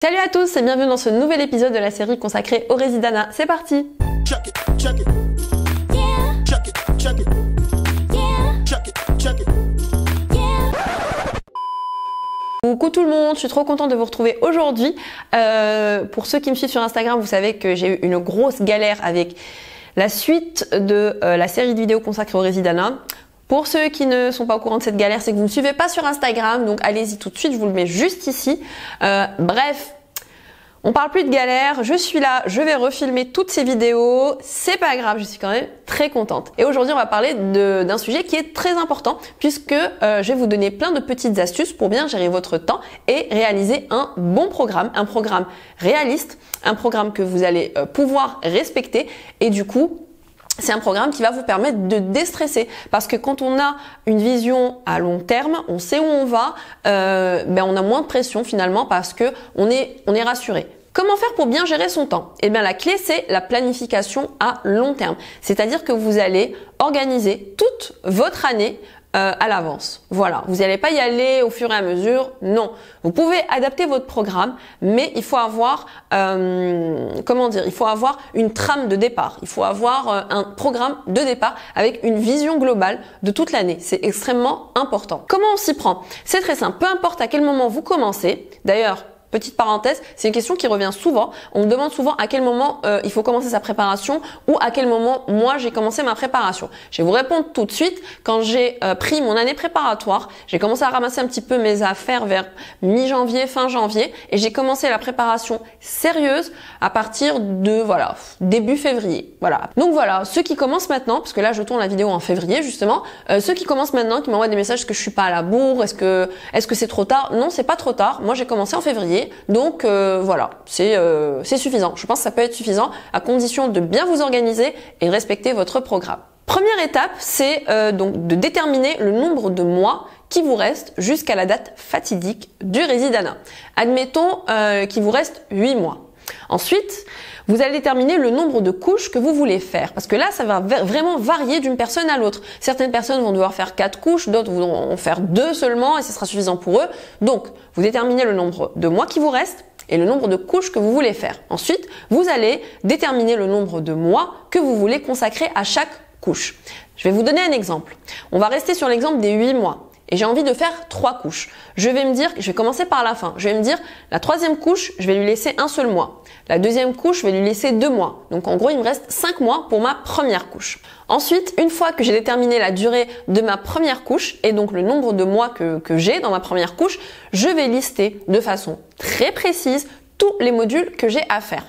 Salut à tous et bienvenue dans ce nouvel épisode de la série consacrée au Résidana. C'est parti! Coucou tout le monde, je suis trop contente de vous retrouver aujourd'hui. Pour ceux qui me suivent sur Instagram, vous savez que j'ai eu une grosse galère avec la suite de la série de vidéos consacrée au Résidana. Pour ceux qui ne sont pas au courant de cette galère, c'est que vous ne me suivez pas sur Instagram, donc allez-y tout de suite, je vous le mets juste ici. Bref, on parle plus de galère, je suis là, je vais refilmer toutes ces vidéos, c'est pas grave, je suis quand même très contente. Et aujourd'hui, on va parler d'un sujet qui est très important puisque je vais vous donner plein de petites astuces pour bien gérer votre temps et réaliser un bon programme, un programme réaliste, un programme que vous allez pouvoir respecter et du coup, c'est un programme qui va vous permettre de déstresser parce que quand on a une vision à long terme, on sait où on va, on a moins de pression finalement parce que on est rassuré. Comment faire pour bien gérer son temps? Eh bien, la clé, c'est la planification à long terme. C'est-à-dire que vous allez organiser toute votre année à l'avance. Voilà, vous n'allez pas y aller au fur et à mesure. Non, vous pouvez adapter votre programme, mais il faut avoir, il faut avoir une trame de départ. Il faut avoir un programme de départ avec une vision globale de toute l'année. C'est extrêmement important. Comment on s'y prend? C'est très simple. Peu importe à quel moment vous commencez. D'ailleurs, petite parenthèse, c'est une question qui revient souvent. On me demande souvent à quel moment il faut commencer sa préparation ou à quel moment moi j'ai commencé ma préparation. Je vais vous répondre tout de suite. Quand j'ai pris mon année préparatoire, j'ai commencé à ramasser un petit peu mes affaires vers mi-janvier, fin janvier et j'ai commencé la préparation sérieuse à partir de début février. Voilà. Donc voilà, ceux qui commencent maintenant, parce que là je tourne la vidéo en février justement, ceux qui commencent maintenant, qui m'envoient des messages que je suis pas à la bourre, est-ce que c'est trop tard? Non, c'est pas trop tard. Moi j'ai commencé en février. Donc voilà, c'est suffisant. Je pense que ça peut être suffisant à condition de bien vous organiser et de respecter votre programme. Première étape, c'est donc de déterminer le nombre de mois qui vous reste jusqu'à la date fatidique du Résidana. Admettons qu'il vous reste 8 mois. Ensuite, vous allez déterminer le nombre de couches que vous voulez faire. Parce que là, ça va vraiment varier d'une personne à l'autre. Certaines personnes vont devoir faire 4 couches, d'autres vont faire 2 seulement et ce sera suffisant pour eux. Donc, vous déterminez le nombre de mois qui vous reste et le nombre de couches que vous voulez faire. Ensuite, vous allez déterminer le nombre de mois que vous voulez consacrer à chaque couche. Je vais vous donner un exemple. On va rester sur l'exemple des 8 mois. Et j'ai envie de faire 3 couches. Je vais commencer par la fin. Je vais me dire, la 3e couche, je vais lui laisser un seul mois. La 2e couche, je vais lui laisser 2 mois. Donc en gros, il me reste 5 mois pour ma première couche. Ensuite, une fois que j'ai déterminé la durée de ma première couche et donc le nombre de mois que j'ai dans ma première couche, je vais lister de façon très précise tous les modules que j'ai à faire.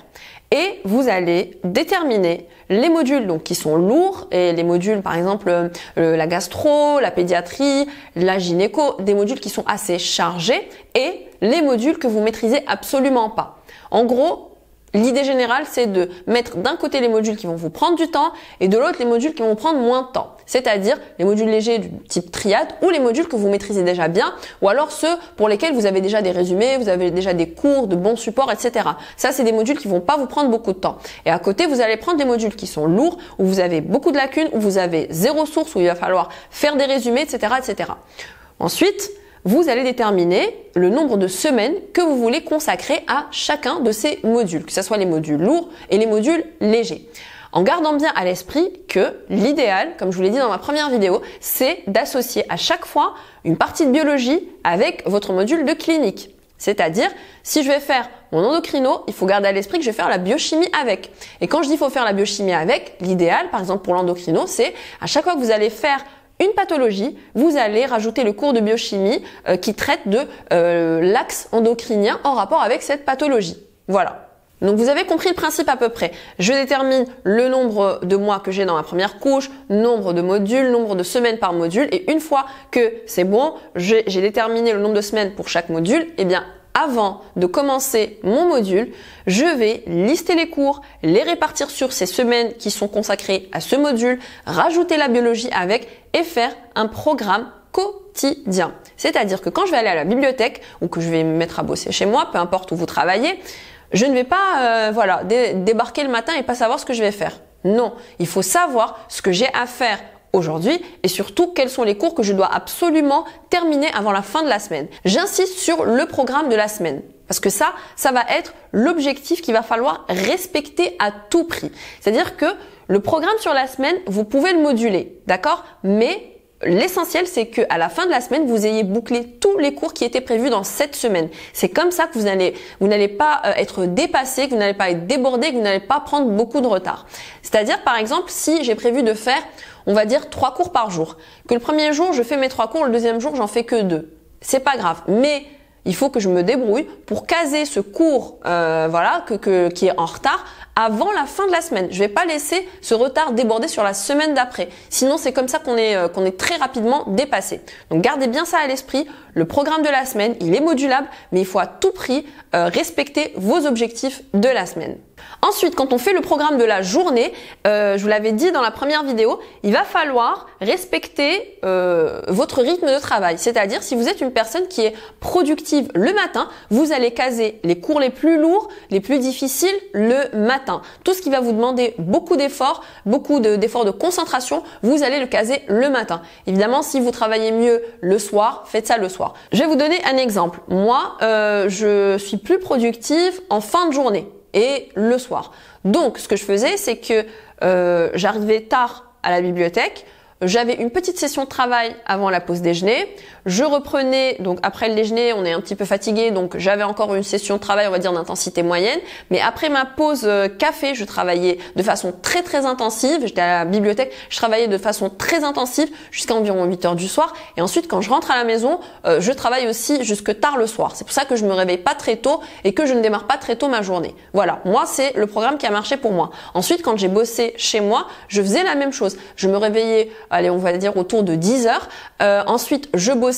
Et vous allez déterminer les modules donc qui sont lourds et les modules par exemple la gastro, la pédiatrie, la gynéco, des modules qui sont assez chargés et les modules que vous maîtrisez absolument pas. En gros, l'idée générale, c'est de mettre d'un côté les modules qui vont vous prendre du temps et de l'autre les modules qui vont prendre moins de temps. C'est-à-dire les modules légers du type triade ou les modules que vous maîtrisez déjà bien ou alors ceux pour lesquels vous avez déjà des résumés, vous avez déjà des cours, de bons supports, etc. Ça, c'est des modules qui vont pas vous prendre beaucoup de temps. Et à côté, vous allez prendre des modules qui sont lourds, où vous avez beaucoup de lacunes, où vous avez zéro source, où il va falloir faire des résumés, etc., etc. Ensuite, vous allez déterminer le nombre de semaines que vous voulez consacrer à chacun de ces modules, que ce soit les modules lourds et les modules légers. En gardant bien à l'esprit que l'idéal, comme je vous l'ai dit dans ma première vidéo, c'est d'associer à chaque fois une partie de biologie avec votre module de clinique. C'est-à-dire, si je vais faire mon endocrino, il faut garder à l'esprit que je vais faire la biochimie avec. Et quand je dis qu'il faut faire la biochimie avec, l'idéal, par exemple pour l'endocrino, c'est à chaque fois que vous allez faire une pathologie, vous allez rajouter le cours de biochimie qui traite de l'axe endocrinien en rapport avec cette pathologie. Voilà. Donc vous avez compris le principe à peu près. Je détermine le nombre de mois que j'ai dans ma première couche, nombre de modules, nombre de semaines par module et une fois que c'est bon, j'ai déterminé le nombre de semaines pour chaque module, eh bien avant de commencer mon module, je vais lister les cours, les répartir sur ces semaines qui sont consacrées à ce module, rajouter la biologie avec et faire un programme quotidien. C'est-à-dire que quand je vais aller à la bibliothèque ou que je vais me mettre à bosser chez moi, peu importe où vous travaillez, je ne vais pas débarquer le matin et pas savoir ce que je vais faire. Non, il faut savoir ce que j'ai à faire aujourd'hui et surtout quels sont les cours que je dois absolument terminer avant la fin de la semaine. J'insiste sur le programme de la semaine. Parce que ça va être l'objectif qu'il va falloir respecter à tout prix. C'est-à-dire que le programme sur la semaine, vous pouvez le moduler, d'accord? Mais l'essentiel, c'est qu'à la fin de la semaine, vous ayez bouclé tous les cours qui étaient prévus dans cette semaine. C'est comme ça que vous n'allez pas être dépassé, que vous n'allez pas être débordé, que vous n'allez pas prendre beaucoup de retard. C'est-à-dire, par exemple, si j'ai prévu de faire, on va dire, 3 cours par jour, que le premier jour, je fais mes 3 cours, le deuxième jour, j'en fais que 2. C'est pas grave. Mais il faut que je me débrouille pour caser ce cours, qui est en retard avant la fin de la semaine. Je vais pas laisser ce retard déborder sur la semaine d'après. Sinon, c'est comme ça qu'on est très rapidement dépassé. Donc, gardez bien ça à l'esprit. Le programme de la semaine, il est modulable, mais il faut à tout prix respecter vos objectifs de la semaine. Ensuite, quand on fait le programme de la journée, je vous l'avais dit dans la première vidéo, il va falloir respecter votre rythme de travail. C'est-à-dire, si vous êtes une personne qui est productive le matin, vous allez caser les cours les plus lourds, les plus difficiles le matin. Tout ce qui va vous demander beaucoup d'efforts, d'efforts de concentration, vous allez le caser le matin. Évidemment, si vous travaillez mieux le soir, faites ça le soir. Je vais vous donner un exemple. Moi, je suis plus productive en fin de journée et le soir. Donc, ce que je faisais, c'est que j'arrivais tard à la bibliothèque, j'avais une petite session de travail avant la pause déjeuner, je reprenais, donc après le déjeuner, on est un petit peu fatigué, donc j'avais encore une session de travail, on va dire d'intensité moyenne, mais après ma pause café, je travaillais de façon très très intensive, j'étais à la bibliothèque, je travaillais de façon très intensive jusqu'à environ 8 heures du soir, et ensuite quand je rentre à la maison, je travaille aussi jusque tard le soir. C'est pour ça que je me réveille pas très tôt et que je ne démarre pas très tôt ma journée. Voilà, moi c'est le programme qui a marché pour moi. Ensuite, quand j'ai bossé chez moi, je faisais la même chose. Je me réveillais, allez, on va dire autour de 10 heures. Ensuite, je bossais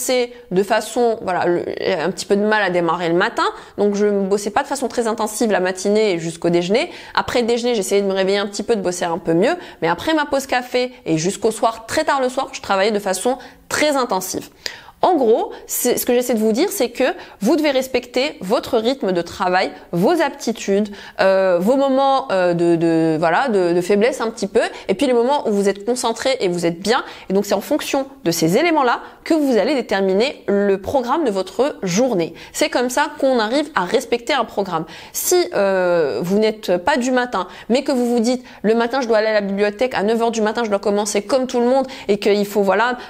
de façon, un petit peu de mal à démarrer le matin. Donc, je ne bossais pas de façon très intensive la matinée jusqu'au déjeuner. Après le déjeuner, j'essayais de me réveiller un petit peu, de bosser un peu mieux. Mais après ma pause café et jusqu'au soir, très tard le soir, je travaillais de façon très intensive. En gros, ce que j'essaie de vous dire, c'est que vous devez respecter votre rythme de travail, vos aptitudes, vos moments de faiblesse un petit peu, et puis les moments où vous êtes concentré et vous êtes bien. Et donc, c'est en fonction de ces éléments-là que vous allez déterminer le programme de votre journée. C'est comme ça qu'on arrive à respecter un programme. Si vous n'êtes pas du matin, mais que vous vous dites le matin, je dois aller à la bibliothèque, à 9 heures du matin, je dois commencer comme tout le monde, et qu'il faut,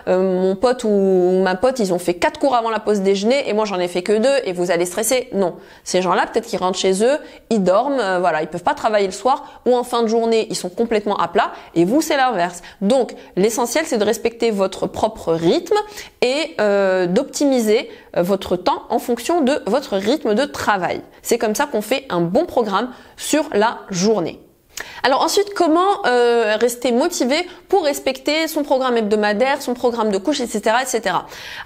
mon pote ou ma pote, ils ont fait 4 cours avant la pause déjeuner et moi j'en ai fait que 2 et vous allez stresser. Non. Ces gens-là, peut-être qu'ils rentrent chez eux, ils dorment, ils peuvent pas travailler le soir ou en fin de journée, ils sont complètement à plat et vous, c'est l'inverse. Donc, l'essentiel, c'est de respecter votre propre rythme et d'optimiser votre temps en fonction de votre rythme de travail. C'est comme ça qu'on fait un bon programme sur la journée. Alors ensuite, comment rester motivé pour respecter son programme hebdomadaire, son programme de couche, etc., etc.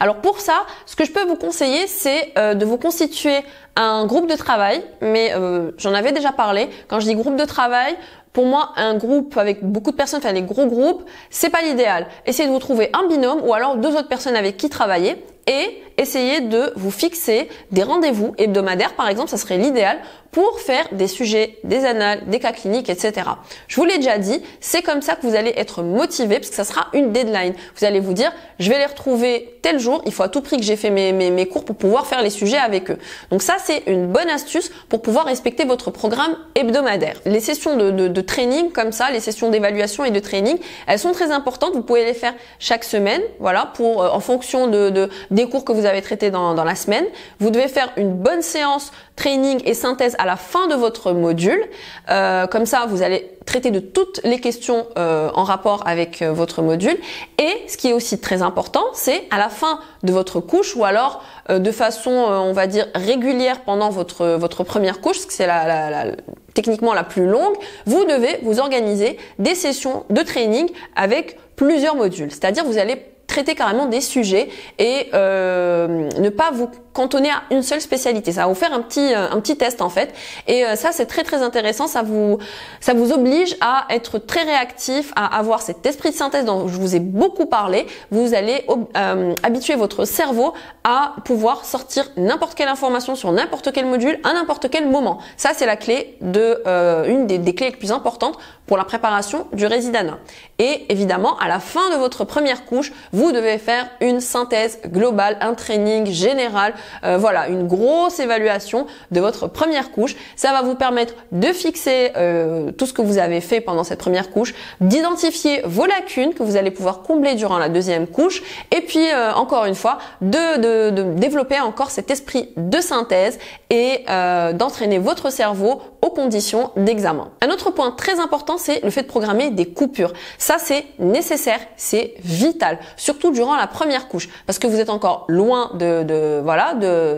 Alors pour ça, ce que je peux vous conseiller, c'est de vous constituer un groupe de travail, mais j'en avais déjà parlé. Quand je dis groupe de travail, pour moi, un groupe avec beaucoup de personnes, enfin les gros groupes, c'est pas l'idéal. Essayez de vous trouver un binôme ou alors 2 autres personnes avec qui travailler et essayez de vous fixer des rendez-vous hebdomadaires, par exemple, ça serait l'idéal pour faire des sujets, des annales, des cas cliniques, etc. Je vous l'ai déjà dit, c'est comme ça que vous allez être motivé parce que ça sera une deadline. Vous allez vous dire, je vais les retrouver tel jour, il faut à tout prix que j'ai fait mes cours pour pouvoir faire les sujets avec eux. Donc ça, c'est une bonne astuce pour pouvoir respecter votre programme hebdomadaire. Les sessions de training comme ça, les sessions d'évaluation et de training, elles sont très importantes. Vous pouvez les faire chaque semaine, en fonction des cours que vous avez traités dans la semaine. Vous devez faire une bonne séance training et synthèse à la fin de votre module. Comme ça, vous allez traiter de toutes les questions en rapport avec votre module. Et ce qui est aussi très important, c'est à la fin de votre couche ou alors de façon, on va dire, régulière pendant votre première couche, parce que c'est techniquement la plus longue, vous devez vous organiser des sessions de training avec plusieurs modules. C'est-à-dire, vous allez traiter carrément des sujets et ne pas vous cantonner à une seule spécialité. Ça va vous faire un petit test en fait. Et ça, c'est très très intéressant. Ça vous oblige à être très réactif, à avoir cet esprit de synthèse dont je vous ai beaucoup parlé. Vous allez habituer votre cerveau à pouvoir sortir n'importe quelle information sur n'importe quel module à n'importe quel moment. Ça, c'est la clé une des clés les plus importantes pour la préparation du Résidana. Et évidemment, à la fin de votre première couche, vous devez faire une synthèse globale, un training général, voilà, une grosse évaluation de votre première couche. Ça va vous permettre de fixer tout ce que vous avez fait pendant cette première couche, d'identifier vos lacunes que vous allez pouvoir combler durant la deuxième couche et puis encore une fois de développer encore cet esprit de synthèse et d'entraîner votre cerveau aux conditions d'examen. Un autre point très important, c'est le fait de programmer des coupures. Ça, c'est nécessaire, c'est vital, surtout durant la première couche, parce que vous êtes encore loin de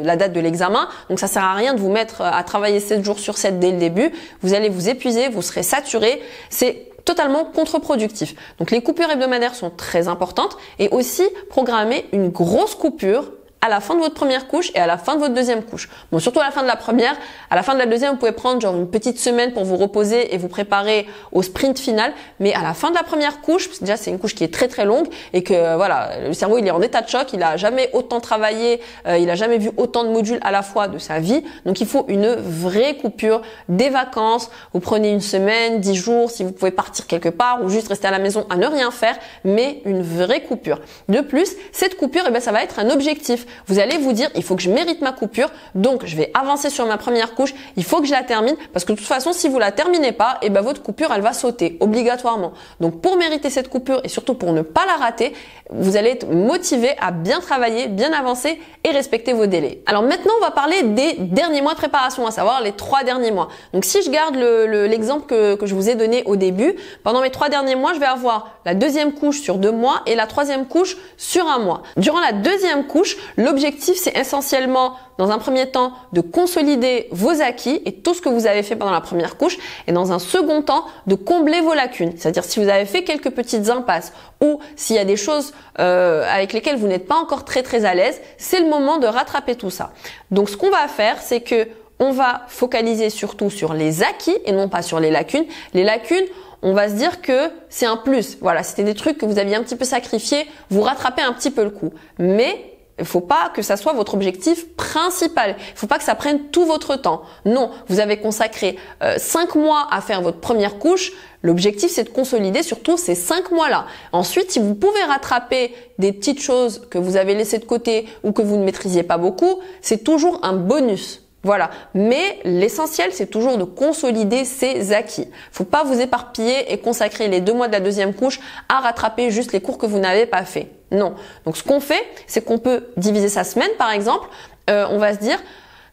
la date de l'examen. Donc, ça sert à rien de vous mettre à travailler 7 jours sur 7 dès le début. Vous allez vous épuiser, vous serez saturé. C'est totalement contre-productif. Donc, les coupures hebdomadaires sont très importantes et aussi programmer une grosse coupure à la fin de votre première couche et à la fin de votre deuxième couche. Bon, surtout à la fin de la première. À la fin de la deuxième, vous pouvez prendre genre une petite semaine pour vous reposer et vous préparer au sprint final. Mais à la fin de la première couche, parce que déjà c'est une couche qui est très très longue et que voilà, le cerveau il est en état de choc, il a jamais autant travaillé, il a jamais vu autant de modules à la fois de sa vie. Donc il faut une vraie coupure, des vacances. Vous prenez une semaine, 10 jours, si vous pouvez partir quelque part ou juste rester à la maison à ne rien faire, mais une vraie coupure. De plus, cette coupure, ça va être un objectif. Vous allez vous dire, il faut que je mérite ma coupure, donc je vais avancer sur ma première couche, il faut que je la termine, parce que de toute façon, si vous la terminez pas, votre coupure, elle va sauter, obligatoirement. Donc, pour mériter cette coupure et surtout pour ne pas la rater, vous allez être motivé à bien travailler, bien avancer et respecter vos délais. Alors maintenant, on va parler des derniers mois de préparation, à savoir les 3 derniers mois. Donc, si je garde l'exemple que je vous ai donné au début, pendant mes 3 derniers mois, je vais avoir la deuxième couche sur 2 mois et la troisième couche sur 1 mois. Durant la deuxième couche, l'objectif, c'est essentiellement, dans un premier temps, de consolider vos acquis et tout ce que vous avez fait pendant la première couche, et dans un second temps, de combler vos lacunes. C'est-à-dire si vous avez fait quelques petites impasses ou s'il y a des choses avec lesquelles vous n'êtes pas encore très très à l'aise, c'est le moment de rattraper tout ça. Donc ce qu'on va faire, c'est que on va focaliser surtout sur les acquis et non pas sur les lacunes. Les lacunes, on va se dire que c'est un plus. Voilà, c'était des trucs que vous aviez un petit peu sacrifiés, vous rattrapez un petit peu le coup. Mais il faut pas que ça soit votre objectif principal. Il faut pas que ça prenne tout votre temps. Non, vous avez consacré 5 mois à faire votre première couche. L'objectif, c'est de consolider surtout ces 5 mois-là. Ensuite, si vous pouvez rattraper des petites choses que vous avez laissées de côté ou que vous ne maîtrisiez pas beaucoup, c'est toujours un bonus. Voilà. Mais l'essentiel, c'est toujours de consolider ses acquis. Faut pas vous éparpiller et consacrer les 2 mois de la deuxième couche à rattraper juste les cours que vous n'avez pas fait. Non. Donc, ce qu'on fait, c'est qu'on peut diviser sa semaine, par exemple. On va se dire,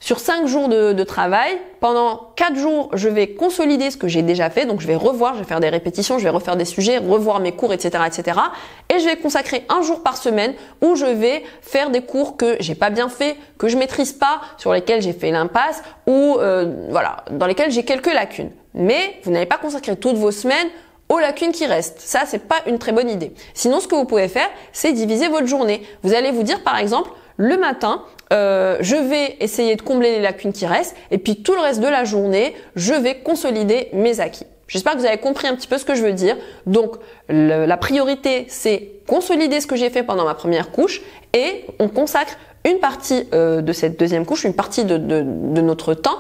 sur 5 jours de travail, pendant 4 jours, je vais consolider ce que j'ai déjà fait. Donc, je vais revoir, je vais faire des répétitions, je vais refaire des sujets, revoir mes cours, etc., etc. Et je vais consacrer 1 jour par semaine où je vais faire des cours que j'ai pas bien fait, que je maîtrise pas, sur lesquels j'ai fait l'impasse ou voilà, dans lesquels j'ai quelques lacunes. Mais vous n'allez pas consacrer toutes vos semaines aux lacunes qui restent. Ça, c'est pas une très bonne idée. Sinon, ce que vous pouvez faire, c'est diviser votre journée. Vous allez vous dire, par exemple, le matin, je vais essayer de combler les lacunes qui restent et puis tout le reste de la journée, je vais consolider mes acquis. J'espère que vous avez compris un petit peu ce que je veux dire. Donc, la priorité, c'est consolider ce que j'ai fait pendant ma première couche et on consacre une partie de cette deuxième couche, une partie de notre temps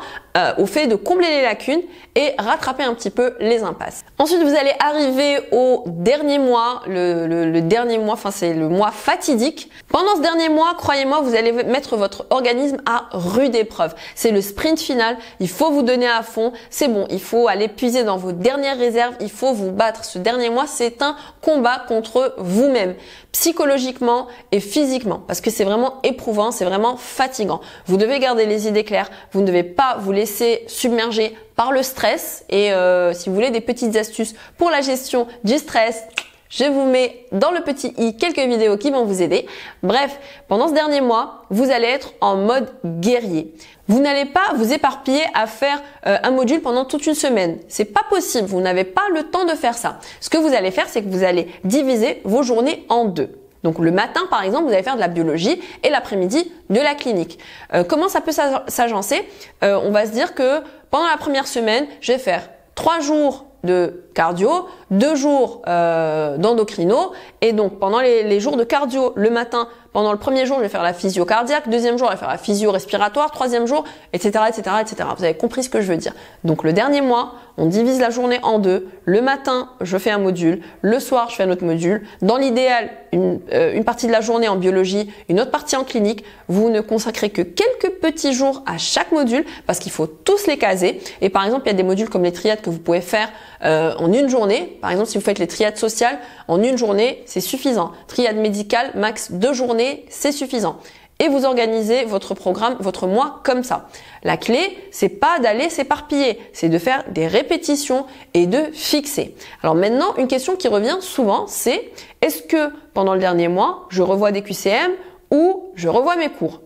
au fait de combler les lacunes et rattraper un petit peu les impasses. Ensuite, vous allez arriver au dernier mois, le dernier mois, enfin c'est le mois fatidique. Pendant ce dernier mois, croyez-moi, vous allez mettre votre organisme à rude épreuve. C'est le sprint final, il faut vous donner à fond, c'est bon, il faut aller puiser dans vos dernières réserves, il faut vous battre. Ce dernier mois, c'est un combat contre vous-même, psychologiquement et physiquement, parce que c'est vraiment éprouvant, c'est vraiment fatigant. Vous devez garder les idées claires, vous ne devez pas vous laisser submerger par le stress et si vous voulez des petites astuces pour la gestion du stress, je vous mets dans le petit i quelques vidéos qui vont vous aider. Bref, pendant ce dernier mois, vous allez être en mode guerrier. Vous n'allez pas vous éparpiller à faire un module pendant toute une semaine. C'est pas possible, vous n'avez pas le temps de faire ça. Ce que vous allez faire, c'est que vous allez diviser vos journées en 2. Donc le matin, par exemple, vous allez faire de la biologie et l'après-midi de la clinique. Comment ça peut s'agencer? On va se dire que pendant la première semaine, je vais faire 3 jours de cardio, 2 jours d'endocrino et donc pendant les jours de cardio le matin, pendant le premier jour, je vais faire la physio cardiaque, deuxième jour, je vais faire la physio respiratoire, troisième jour, etc., etc., etc. Vous avez compris ce que je veux dire. Donc le dernier mois, on divise la journée en deux. Le matin, je fais un module. Le soir, je fais un autre module. Dans l'idéal, une partie de la journée en biologie, une autre partie en clinique. Vous ne consacrez que quelques petits jours à chaque module parce qu'il faut tous les caser. Et par exemple, il y a des modules comme les triades que vous pouvez faire en une journée. Par exemple, si vous faites les triades sociales, en une journée, c'est suffisant. Triade médicale, max 2 journées, c'est suffisant. Et vous organisez votre programme, votre mois comme ça. La clé, c'est pas d'aller s'éparpiller, c'est de faire des répétitions et de fixer. Alors maintenant, une question qui revient souvent, c'est est-ce que pendant le dernier mois, je revois des QCM ou je revois mes cours?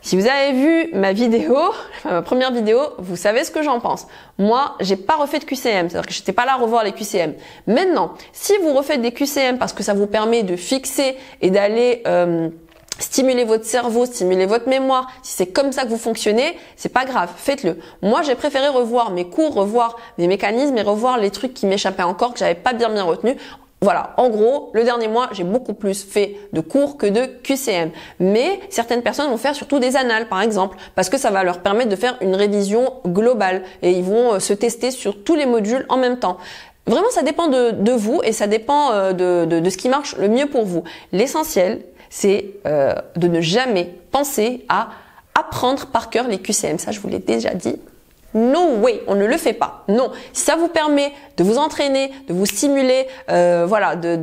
Si vous avez vu ma vidéo, ma première vidéo, vous savez ce que j'en pense. Moi, j'ai pas refait de QCM, c'est-à-dire que j'étais pas là à revoir les QCM. Maintenant, si vous refaites des QCM parce que ça vous permet de fixer et d'aller stimuler votre cerveau, stimuler votre mémoire, si c'est comme ça que vous fonctionnez, c'est pas grave, faites-le. Moi, j'ai préféré revoir mes cours, revoir mes mécanismes et revoir les trucs qui m'échappaient encore, que j'avais pas bien retenus. Voilà, en gros, le dernier mois, j'ai beaucoup plus fait de cours que de QCM. Mais certaines personnes vont faire surtout des annales, par exemple, parce que ça va leur permettre de faire une révision globale et ils vont se tester sur tous les modules en même temps. Vraiment, ça dépend de vous et ça dépend de ce qui marche le mieux pour vous. L'essentiel, c'est de ne jamais penser à apprendre par cœur les QCM. Ça, je vous l'ai déjà dit. No way, on ne le fait pas. Non, si ça vous permet de vous entraîner, de vous stimuler, voilà, de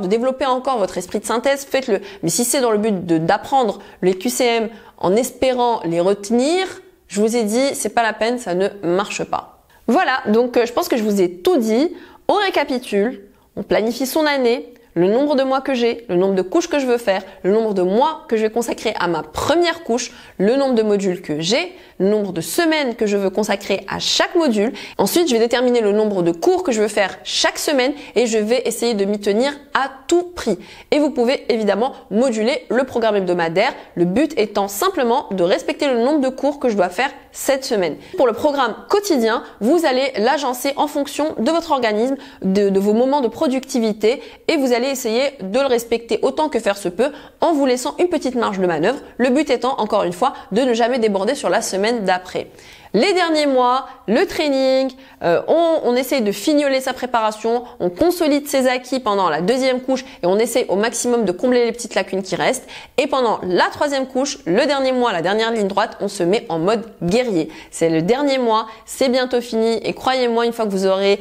développer encore votre esprit de synthèse, faites-le. Mais si c'est dans le but d'apprendre les QCM en espérant les retenir, je vous ai dit, c'est pas la peine, ça ne marche pas. Voilà, donc je pense que je vous ai tout dit. On récapitule, on planifie son année, le nombre de mois que j'ai, le nombre de couches que je veux faire, le nombre de mois que je vais consacrer à ma première couche, le nombre de modules que j'ai, le nombre de semaines que je veux consacrer à chaque module. Ensuite, je vais déterminer le nombre de cours que je veux faire chaque semaine et je vais essayer de m'y tenir à tout prix. Et vous pouvez évidemment moduler le programme hebdomadaire, le but étant simplement de respecter le nombre de cours que je dois faire cette semaine. Pour le programme quotidien, vous allez l'agencer en fonction de votre organisme, de vos moments de productivité et vous allez essayer de le respecter autant que faire se peut en vous laissant une petite marge de manœuvre. Le but étant, encore une fois, de ne jamais déborder sur la semaine d'après. Les derniers mois, le training, on essaye de fignoler sa préparation, on consolide ses acquis pendant la deuxième couche et on essaye au maximum de combler les petites lacunes qui restent. Et pendant la troisième couche, le dernier mois, la dernière ligne droite, on se met en mode guerrier. C'est le dernier mois, c'est bientôt fini et croyez-moi, une fois que vous aurez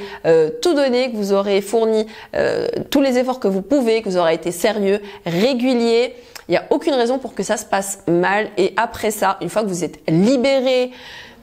tout donné, que vous aurez fourni tous les efforts que vous pouvez, que vous aurez été sérieux, régulier, il n'y a aucune raison pour que ça se passe mal. Et après ça, une fois que vous êtes libéré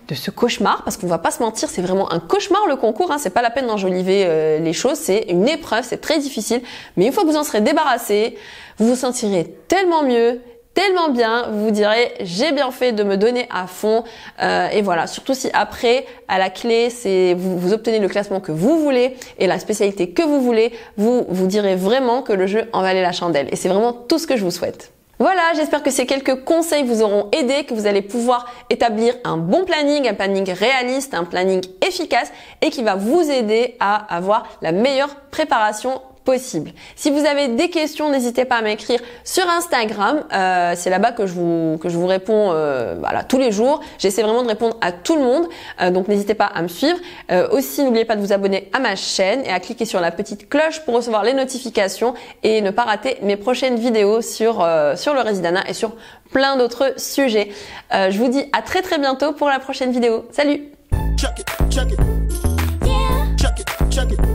de ce cauchemar, parce qu'on va pas se mentir, c'est vraiment un cauchemar le concours, hein, c'est pas la peine d'enjoliver les choses, c'est une épreuve, c'est très difficile, mais une fois que vous en serez débarrassé, vous vous sentirez tellement mieux, tellement bien, vous vous direz j'ai bien fait de me donner à fond et voilà, surtout si après à la clé c'est vous obtenez le classement que vous voulez et la spécialité que vous voulez, vous direz vraiment que le jeu en valait la chandelle et c'est vraiment tout ce que je vous souhaite. Voilà, j'espère que ces quelques conseils vous auront aidé, que vous allez pouvoir établir un bon planning, un planning réaliste, un planning efficace et qui va vous aider à avoir la meilleure préparation possible. Si vous avez des questions, n'hésitez pas à m'écrire sur Instagram. C'est là-bas que je vous réponds voilà, tous les jours. J'essaie vraiment de répondre à tout le monde. Donc n'hésitez pas à me suivre. Aussi, n'oubliez pas de vous abonner à ma chaîne et à cliquer sur la petite cloche pour recevoir les notifications et ne pas rater mes prochaines vidéos sur le Residana et sur plein d'autres sujets. Je vous dis à très bientôt pour la prochaine vidéo. Salut! Check it.